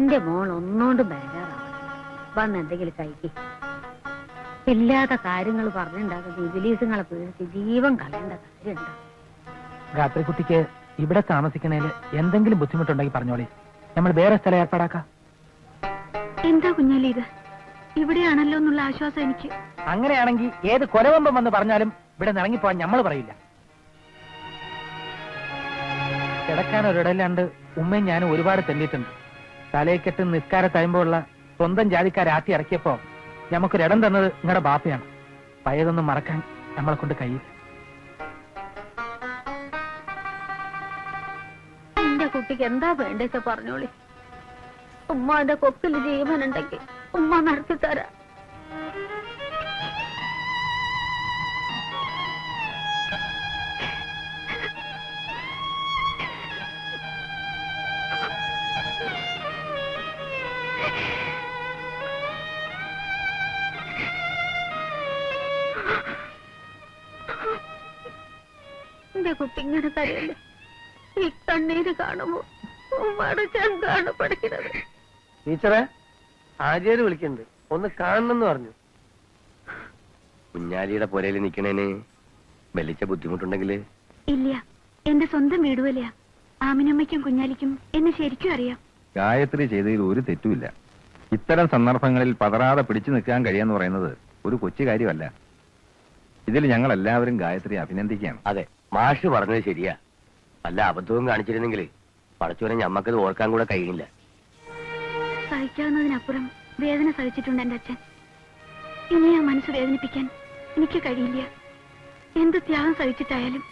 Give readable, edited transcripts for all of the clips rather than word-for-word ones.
എന്റെ മോൾ ഒന്നോണ്ടും ബേജാറാവണം. വന്ന് എന്തെങ്കിലും കഴിക്ക്. ഇല്ലാത്ത കാര്യങ്ങൾ പറഞ്ഞുണ്ടാക്കുന്ന ഇബിലീസുകളെ പേടിച്ച് ജീവൻ കളയേണ്ട കാര്യമുണ്ടോ? രാത്രിക്കുട്ടിക്ക് ഇവിടെ താമസിക്കണേല് എന്തെങ്കിലും ബുദ്ധിമുട്ടുണ്ടെങ്കിൽ പറഞ്ഞോളി, നമ്മൾ വേറെ സ്ഥലം ഏർപ്പാടാക്കാം. എന്താ കുഞ്ഞാലി ഇത്? ഇവിടെയാണല്ലോ എന്നുള്ള ആശ്വാസം എനിക്ക്. അങ്ങനെയാണെങ്കിൽ ഏത് കൊലവമ്പം വന്ന് പറഞ്ഞാലും ഇവിടെ ഇറങ്ങിപ്പോവാൻ നമ്മൾ പറയില്ല. കിടക്കാൻ ഒരിടല്ലാണ്ട് ഉമ്മയും ഞാനും ഒരുപാട് തെണ്ടിയിട്ടുണ്ട്. തലയെക്കെട്ട് നിസ്കാര തയമ്പുള്ള സ്വന്തം ജാതിക്കാരെ ആട്ടി ഇറക്കിയപ്പോ നമുക്കൊരിടം തന്നത് നിങ്ങളുടെ ബാപ്പയാണ്. പഴയതൊന്നും മറക്കാൻ നമ്മളെ കൊണ്ട് കഴിയില്ല. എന്റെ കുട്ടിക്ക് എന്താ വേണ്ടേച്ച പറഞ്ഞോളി. ഉമ്മ എന്റെ കൊക്കിൽ ജീവനുണ്ടെങ്കിൽ ഉമ്മ നടത്തി തരാം. എന്റെ കുട്ടി ഇങ്ങനെ കരയല്ലേ? ഈ കണ്ണീര് കാണുമ്പോ ഉമ്മയുടെ ചങ്കാണ് പഠിക്കുന്നത്. ടീച്ചറെ, ആര്യേര് വിളിക്കുന്നുണ്ട്, ഒന്ന് കാണണമെന്ന് പറഞ്ഞു. കുഞ്ഞാലിയുടെ പുരയിൽ നിൽക്കണേന് വലിച്ച ബുദ്ധിമുട്ടുണ്ടെങ്കിൽ? ഇല്ല, എന്റെ സ്വന്തം വീട് പോലെയാ. ആമിനമ്മയ്ക്കും കുഞ്ഞാലിക്കും എന്നെ ശരിക്കും അറിയാം. ഗായത്രി ചെയ്തതിൽ ഒരു തെറ്റുമില്ല. ഇത്തരം സന്ദർഭങ്ങളിൽ പതറാതെ പിടിച്ചു നിൽക്കാൻ കഴിയാന്ന് പറയുന്നത് ഒരു കൊച്ചു കാര്യമല്ല. ഇതിൽ ഞങ്ങൾ എല്ലാവരും ഗായത്രി അഭിനന്ദിക്കുകയാണ്. അതെ, മാഷ് പറഞ്ഞത് ശരിയാ. വല്ല അബദ്ധവും കാണിച്ചിരുന്നെങ്കിൽ പടച്ചോനെ ഞമ്മക്കത് ഓർക്കാൻ കൂടെ കഴിയില്ല. സഹിക്കാവുന്നതിനപ്പുറം വേദന സഹിച്ചിട്ടുണ്ട് എന്റെ അച്ഛൻ. ഇനി ആ മനസ്സ് വേദനിപ്പിക്കാൻ എനിക്ക് കഴിയില്ല. എന്ത് ത്യാഗം സഹിച്ചിട്ടായാലും.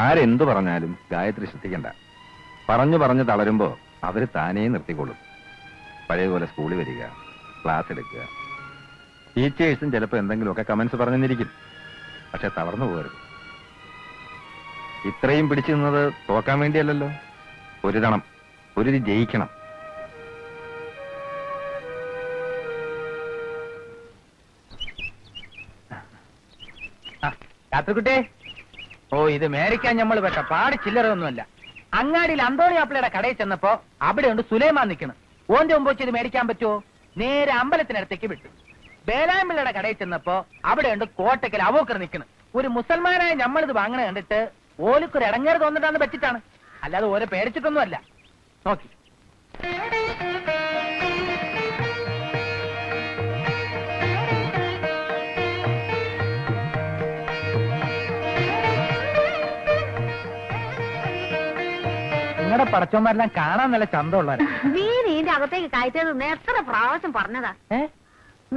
ആരെന്തു പറഞ്ഞാലും ഗായത്രി ശ്രദ്ധിക്കണ്ട. പറഞ്ഞു തളരുമ്പോ അവര് താനേ നിർത്തിക്കൊള്ളും. പഴയപോലെ സ്കൂളിൽ വരിക, ക്ലാസ് എടുക്കുക. ടീച്ചേഴ്സും ചിലപ്പോ എന്തെങ്കിലുമൊക്കെ കമന്റ്സ് പറഞ്ഞെന്നിരിക്കും. പക്ഷെ തളർന്നു പോകരുത്. ഇത്രയും പിടിച്ചു നിന്നത് തോക്കാൻ വേണ്ടിയല്ലല്ലോ. പൊരുതണം, പൊരുതി ജയിക്കണം. രാത്രിക്കുട്ടേ, ഓ ഇത് മേടിക്കാൻ നമ്മൾ പെട്ട പാട് ചില്ലറൊന്നുമല്ല. അങ്ങാടിയിൽ അന്തോണിയാപ്പിളയുടെ കടയിൽ ചെന്നപ്പോ അവിടെ ഉണ്ട് സുലൈമാൻ നിൽക്കണം. ഓന്റെ മുമ്പ് വെച്ച് ഇത് മേടിക്കാൻ പറ്റുമോ? നേരെ അമ്പലത്തിനടുത്തേക്ക് വിട്ടു. ബേലാമ്പിള്ളയുടെ കടയിൽ ചെന്നപ്പോ അവിടെ ഉണ്ട് കോട്ടയ്ക്കൽ അവോക്കർ നിൽക്കണം. ഒരു മുസൽമാനായ നമ്മളിത് വാങ്ങണ കണ്ടിട്ട് ഓലിക്കൊരു ഇടങ്ങേറ് തോന്നിട്ടാന്ന് പറ്റിട്ടാണ്, അല്ലാതെ ഓരെ പേടിച്ചിട്ടൊന്നുമല്ല. നോക്കി നിങ്ങളുടെ പടച്ചോന്മാരെല്ലാം കാണാൻ നല്ല ചന്തമുള്ളവരാ. മീൻ ഇതിന്റെ അകത്തേക്ക് കയറ്റത് എത്ര പ്രാവശ്യം പറഞ്ഞതാ.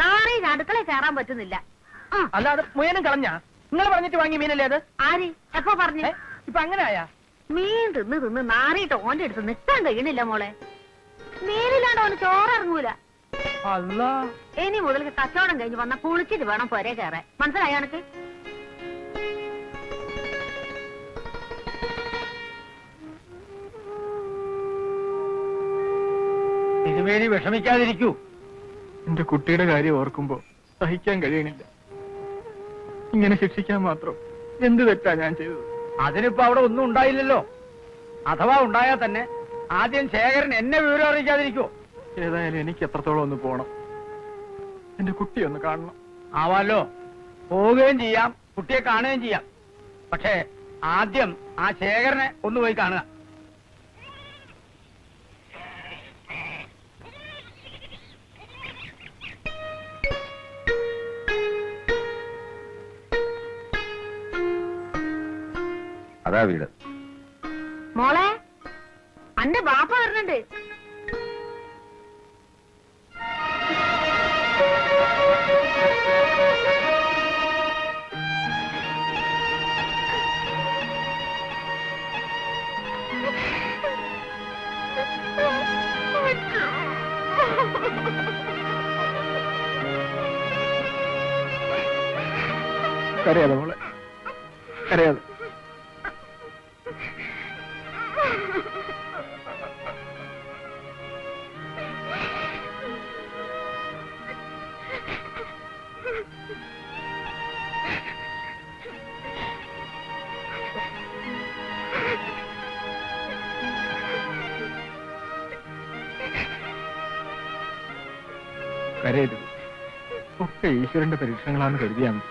നാളെ അടുക്കളയിൽ കയറാൻ പറ്റുന്നില്ല. അല്ലാതെ മുയനും കളഞ്ഞാ? നിങ്ങൾ പറഞ്ഞിട്ട് വാങ്ങി മീനല്ലേ അത്? ആര് എപ്പോ പറഞ്ഞു? ഇപ്പൊ അങ്ങനെ ആയാ? മീൻ തിന്ന് നാറിയിട്ട് ഓന്റെ അടുത്ത് നിൽക്കാൻ കഴിയണില്ല മോളെ. മീനില്ലാണ്ട് ഓന് ചോറിറങ്ങൂല. അല്ലാ, ഇനി മുതൽ കച്ചവടം കഴിഞ്ഞ് വന്ന കുളിച്ചിട്ട് വേണം പോരെ കയറാൻ. മനസ്സിലായോ എനക്ക്? തിരുമേനി വിഷമിക്കാതിരിക്കൂ. എന്റെ കുട്ടിയുടെ കാര്യം ഓർക്കുമ്പോ സഹിക്കാൻ കഴിയണില്ല. ഇങ്ങനെ ശിക്ഷിക്കാൻ മാത്രം എന്ത് തെറ്റാ ഞാൻ ചെയ്തത്? അതിനിപ്പോ അവിടെ ഒന്നും ഉണ്ടായില്ലല്ലോ. അഥവാ ഉണ്ടായാൽ തന്നെ ആദ്യം ശേഖരൻ എന്നെ വിവരം അറിയിക്കാതിരിക്കോ? ഏതായാലും എനിക്ക് എത്രത്തോളം ഒന്ന് പോണം. എന്റെ കുട്ടിയെ ഒന്ന് കാണണം. ആവാലോ, പോവുകയും ചെയ്യാം, കുട്ടിയെ കാണുകയും ചെയ്യാം. പക്ഷേ ആദ്യം ആ ശേഖരനെ ഒന്ന് പോയി കാണുക. അതാ വീട്. മോളെ, അന്റെ ബാപ്പ വരുന്നുണ്ട്. കരയാതെ മോളെ, കരയാതെ. കരയരുത്. ഒക്കെ ഈശ്വരന്റെ പരീക്ഷണങ്ങളാണെന്ന് കരുതിയാ മതി.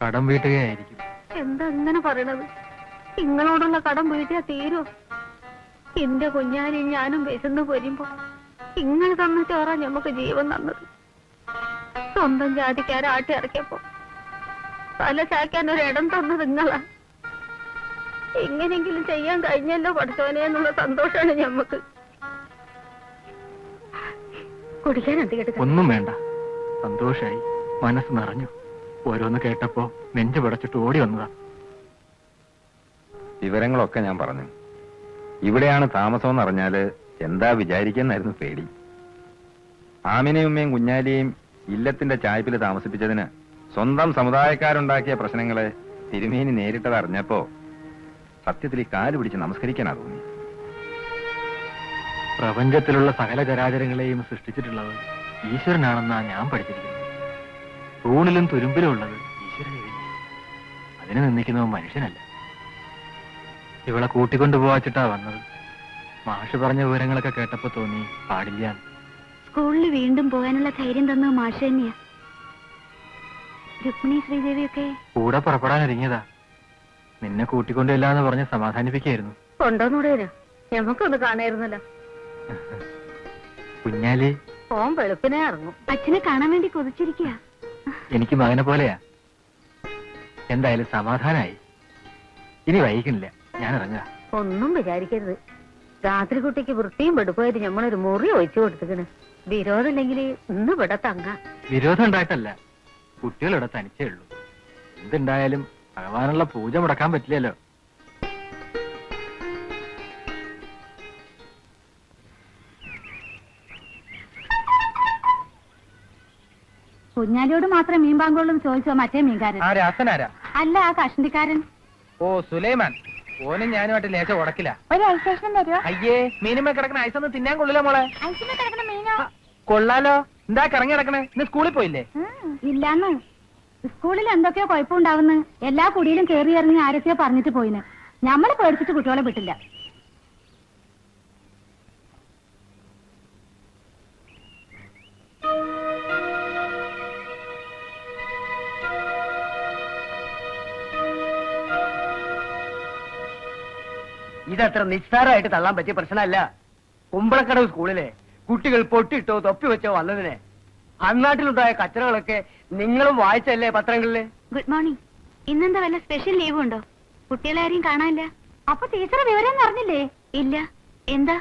കടം വീട്ടുകയായിരിക്കും. എന്താ ഇങ്ങനെ പറയണത്? നിങ്ങളോടുള്ള കടം വീട്ടിയാ തീരോ? എന്റെ കുഞ്ഞാനും ഞാനും വിശന്ന് പോരുമ്പോ നിങ്ങൾ തന്ന ചോറാ ഞമ്മക്ക് ജീവൻ തന്നത്. സ്വന്തം ജാതിക്കാരാട്ടി ഇറക്കിയപ്പോ തല ചാക്കാൻ ഒരിടം തന്നത് നിങ്ങളാ. എങ്ങനെങ്കിലും ചെയ്യാൻ കഴിഞ്ഞല്ലോ പഠിച്ചോനെ എന്നുള്ള സന്തോഷമാണ് ഞമ്മക്ക്. കുടിക്കാൻ എന്ത് ഒന്നും വേണ്ട, സന്തോഷായി, മനസ്സ് നിറഞ്ഞു. ഓരോന്ന് കേട്ടപ്പോ നെഞ്ചു പടച്ചിട്ട് ഓടി വന്നതാ. വിവരങ്ങളൊക്കെ ഞാൻ പറഞ്ഞു. ഇവിടെയാണ് താമസം എന്നറിഞ്ഞാല് എന്താ വിചാരിക്കുന്നായിരുന്നു പേടി. ആമിനെയും ഉമ്മയും കുഞ്ഞാലിയെയും ഇല്ലത്തിന്റെ ചായ്പിൽ താമസിപ്പിച്ചതിന് സ്വന്തം സമുദായക്കാരുണ്ടാക്കിയ പ്രശ്നങ്ങളെ തിരുമേനി നേരിട്ടത് അറിഞ്ഞപ്പോ സത്യത്തിൽ ഈ കാല് പിടിച്ച് നമസ്കരിക്കാനാ തോന്നി. പ്രപഞ്ചത്തിലുള്ള സകല ചരാചരങ്ങളെയും സൃഷ്ടിച്ചിട്ടുള്ളത് ഈശ്വരനാണെന്നാ ഞാൻ പഠിച്ചിരിക്കുന്നത്. തൂണിലും തുരുമ്പിലും ഉള്ളത് ഈശ്വരനെ, അതിനെ നിന്ദിക്കുന്നവൻ മനുഷ്യനല്ല. ഇവളെ കൂട്ടിക്കൊണ്ടുപോവാച്ചിട്ടാ വന്നത്. മാഷ് പറഞ്ഞ വിവരങ്ങളൊക്കെ കേട്ടപ്പോ തോന്നി പാടില്ല. സ്കൂളിൽ വീണ്ടും പോകാനുള്ള ധൈര്യം തന്നത് മാഷ് തന്നെയാ. രുക്മിണി ശ്രീദേവിയൊക്കെ കൂടെ പുറപ്പെടാൻ ഒരുങ്ങിയതാ. നിന്നെ കൂട്ടിക്കൊണ്ടില്ലാന്ന് പറഞ്ഞ് സമാധാനിപ്പിക്കായിരുന്നു. കൊണ്ടോന്നൂടേനോ? ഞമ്മക്കൊന്ന് കാണായിരുന്നല്ലോ. കുഞ്ഞാലി ഓൻ വെളുപ്പിനെ ഇറങ്ങും. അച്ഛനെ കാണാൻ വേണ്ടി കൊതിച്ചിരിക്കുക. എനിക്ക് മകനെ പോലെയാ. എന്തായാലും സമാധാനായി. ഇനി വൈകിക്കണില്ല, ഞാൻ ഇറങ്ങാ. ഒന്നും വിചാരിക്കരുത്. രാത്രി കുട്ടിക്ക് വൃത്തിയും വെടുപ്പായിട്ട് ഞമ്മളൊരു മുറി ഒഴിച്ചു കൊടുത്തിക്കണ്. വിരോധമില്ലെങ്കിൽ ഇന്ന് ഇവിടെ തങ്ങാം. വിരോധം ഉണ്ടായിട്ടല്ല, കുട്ടികളിവിടെ തനിച്ചേ ഉള്ളൂ. എന്തുണ്ടായാലും ഭഗവാനുള്ള പൂജ മുടക്കാൻ പറ്റില്ലല്ലോ. കുഞ്ഞാലിയോട് മാത്രം മീൻ ബാങ്കുള്ളൂ ചോദിച്ചോ മറ്റേ മീൻകാരൻ? ആ രാസനാരാ? അല്ല, ആ കഷണ്ടിക്കാരൻ. ഓ സുലൈമാൻ. ഓനും ഞാനുമായിട്ട് ലേശ ഉടക്കില്ല. ഒരു ഐസേഷൻ തരുമോ? അയ്യേ, മീനുമേ കിടക്കണ ഐസൊന്നും തിന്നാൻ കൊള്ളില്ല മോളെ. ഐസിനെ കിടക്കുന്ന മീനോ? കൊള്ളാലോ. എന്താ കറങ്ങി കിടക്കണേ? ഇന്ന് സ്കൂളിൽ പോയില്ലേ? ഇല്ലാന്ന്. സ്കൂളിൽ എന്തൊക്കെയോ കുഴപ്പമുണ്ടാവുന്നു. എല്ലാ കുടിയിലും കയറി ഇറങ്ങി ആരൊക്കെയോ പറഞ്ഞിട്ട് പോയിന്. ഞമ്മള് പേടിച്ചിട്ട് കുട്ടികളെ വിട്ടില്ല. ഇതത്ര നിസ്സാരമായിട്ട് തള്ളാൻ പറ്റിയ പ്രശ്നമല്ല. കുമ്പളക്കടവ് സ്കൂളിലെ കുട്ടികൾ പൊട്ടിട്ടോ തൊപ്പി വെച്ചോ വന്നതിനെ അന്നാട്ടിലുണ്ടായ കച്ചറകളൊക്കെ നിങ്ങളും വായിച്ചല്ലേ പത്രങ്ങളില്? Good morning. ഇന്നെന്താ വല്ല സ്പെഷ്യൽ ലീവ് ഉണ്ടോ? കുട്ടികളെ ആരെയും കാണാനില്ല. അപ്പൊ ടീച്ചർ വിവരം അറിഞ്ഞില്ലേ? ഇല്ല. എന്താ?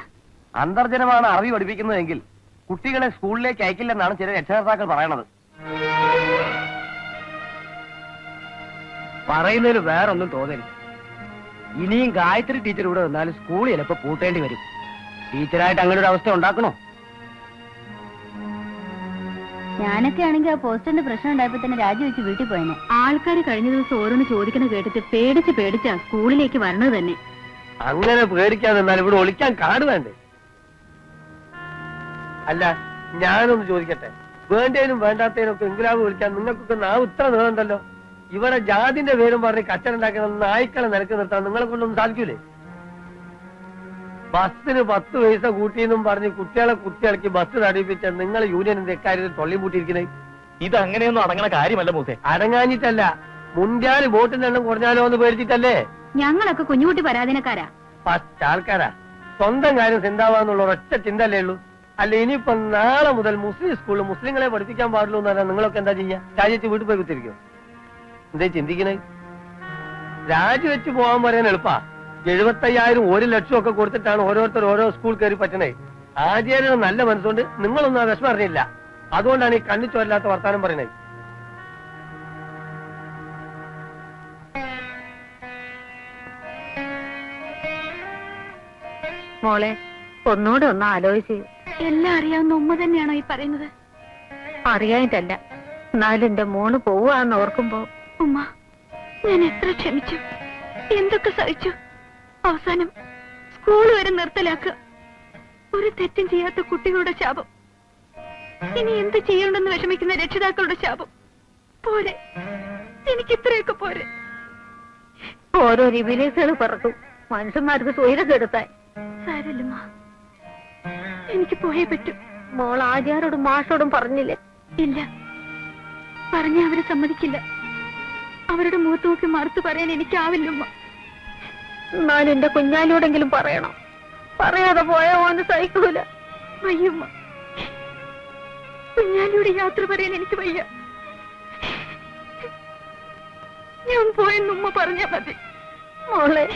അന്തർജനമാണ് അറിവ് പഠിപ്പിക്കുന്നതെങ്കിൽ കുട്ടികളെ സ്കൂളിലേക്ക് അയക്കില്ലെന്നാണ് ചില രക്ഷകർത്താക്കൾ പറയണത്. പറയുന്നതിൽ വേറൊന്നും തോന്നരുത്. ഇനിയും ഗായത്രി ടീച്ചർ ഇവിടെ വന്നാലും സ്കൂൾ ചിലപ്പോ പൂട്ടേണ്ടി വരും. ടീച്ചറായിട്ട് അങ്ങനെ ഒരു അവസ്ഥ ഉണ്ടാക്കണോ? ഞാനൊക്കെ ആണെങ്കിൽ ആ പോസ്റ്ററിന്റെ പ്രശ്നം ഉണ്ടായപ്പോ തന്നെ രാജിവെച്ച് വീട്ടിൽ പോയനെ. ആൾക്കാർ കഴിഞ്ഞ ദിവസം ഓരോന്ന് ചോദിക്കണ കേട്ടിട്ട് പേടിച്ചാ സ്കൂളിലേക്ക് വരണത് തന്നെ. അങ്ങനെ പേടിക്കാതെ എന്നാൽ ഇവിടെ ഒളിക്കാൻ കാട് വേണ്ടേ? അല്ല, ഞാനൊന്ന് ചോദിക്കട്ടെ, വേണ്ടതിനും വേണ്ടാത്തതിനും ഒക്കെ ഇംഗ്ലാബ് വിളിക്കാൻ നിങ്ങൾക്കൊക്കെ നാവ് ഇത്ര നീളണ്ടല്ലോ. ഇവിടെ ജാതിന്റെ പേരും പറഞ്ഞ് കച്ചറുണ്ടാക്കണം നായ്ക്കളെ നിരക്ക് നിർത്താൻ നിങ്ങളെ കൊണ്ടൊന്നും സാധിക്കൂലേ? ബസ്സിന് 10 പൈസ കൂട്ടിയെന്നും പറഞ്ഞ് കുട്ടികളെ കുത്തിയിളക്കി ബസ് തടിപ്പിച്ച നിങ്ങൾ യൂണിയനിന്റെ ഇക്കാര്യത്തിൽ തൊള്ളിപൂട്ടിയിരിക്കുന്നത്. ഇത് അങ്ങനെയൊന്നും അടങ്ങണ കാര്യമല്ല മൂസേ. അടങ്ങാഞ്ഞിട്ടല്ല, മുൻകാല് വോട്ടിന്റെ എണ്ണം കുറഞ്ഞാലോ എന്ന് പേടിച്ചിട്ടല്ലേ? ഞങ്ങളൊക്കെ കുഞ്ഞുകുട്ടി പരാധീനക്കാരാ. ഫസ്റ്റ് ആൾക്കാരാ. സ്വന്തം കാര്യം ചിന്താവാന്നുള്ള ഒരൊറ്റ ചിന്തല്ലേ ഉള്ളൂ. അല്ല, ഇനിയിപ്പൊ നാളെ മുതൽ മുസ്ലിം സ്കൂളിൽ മുസ്ലിങ്ങളെ പഠിപ്പിക്കാൻ പാടുള്ളൂ എന്ന് പറഞ്ഞാൽ നിങ്ങളൊക്കെ എന്താ ചെയ്യാ? രാജിവെച്ച് വീട്ടിൽ പോയി കുത്തിരിക്കും. എന്തേ ചിന്തിക്കണേ? രാജിവെച്ച് പോകാൻ പറയാൻ എളുപ്പാ. 75,000 1 ലക്ഷം ഒക്കെ കൊടുത്തിട്ടാണ് ഓരോരുത്തർ ഓരോ സ്കൂൾ കയറി പറ്റണേ. ആചാര്യ നല്ല മനസ്സുകൊണ്ട് നിങ്ങളൊന്നും ആ വിഷമം അറിഞ്ഞില്ല. അതുകൊണ്ടാണ് ഈ കണ്ണിച്ചോരില്ലാത്ത വർത്താനം പറയണേ. മോളെ, ഒന്നുകൂടെ ഒന്ന് ആലോചിച്ച്. എല്ലാം അറിയാവുന്ന ഉമ്മ തന്നെയാണോ ഈ പറയുന്നത്? അറിയാനിട്ടല്ല, എന്നാലും എന്റെ മോള് പോവാന്ന് ഓർക്കുമ്പോ. ഉമ്മ, ഞാൻ എത്ര ക്ഷമിച്ചു, എന്തൊക്കെ സഹിച്ചു. അവസാനം സ്കൂൾ വരെ നിർത്തലാക്കുക. ഒരു തെറ്റും ചെയ്യാത്ത കുട്ടികളുടെ ശാപം. ഇനി എന്ത് ചെയ്യണമെന്ന് വിഷമിക്കുന്ന രക്ഷിതാക്കളുടെ ശാപം. പോരെ, എനിക്ക് ഇത്രയൊക്കെ പോരെ. ഓരോ വിലേസുകൾ പറഞ്ഞു മനുഷ്യന്മാർക്ക് സ്വൈരം കെടുത്താൻ. സാരല്ലമ്മ, എനിക്ക് പോയേ പറ്റൂ. മോൾ ആചാരോടും മാഷോടും പറഞ്ഞില്ലേ? ഇല്ല, പറഞ്ഞ അവരെ സമ്മതിക്കില്ല. അവരുടെ മുഖത്ത് നോക്കി മറുത്തു പറയാൻ എനിക്കാവില്ലമ്മ. എന്നാലും എന്റെ കുഞ്ഞാലിയോടെങ്കിലും പറയണം. പറയാതെ പോയ ഓന് സഹിക്കൂല. വയ്യമ്മ, കുഞ്ഞാലിയുടെ യാത്ര പറയാൻ എനിക്ക് വയ്യ. ഞാൻ പോയെന്നുമ്മ പറഞ്ഞാ മതി. മോളെ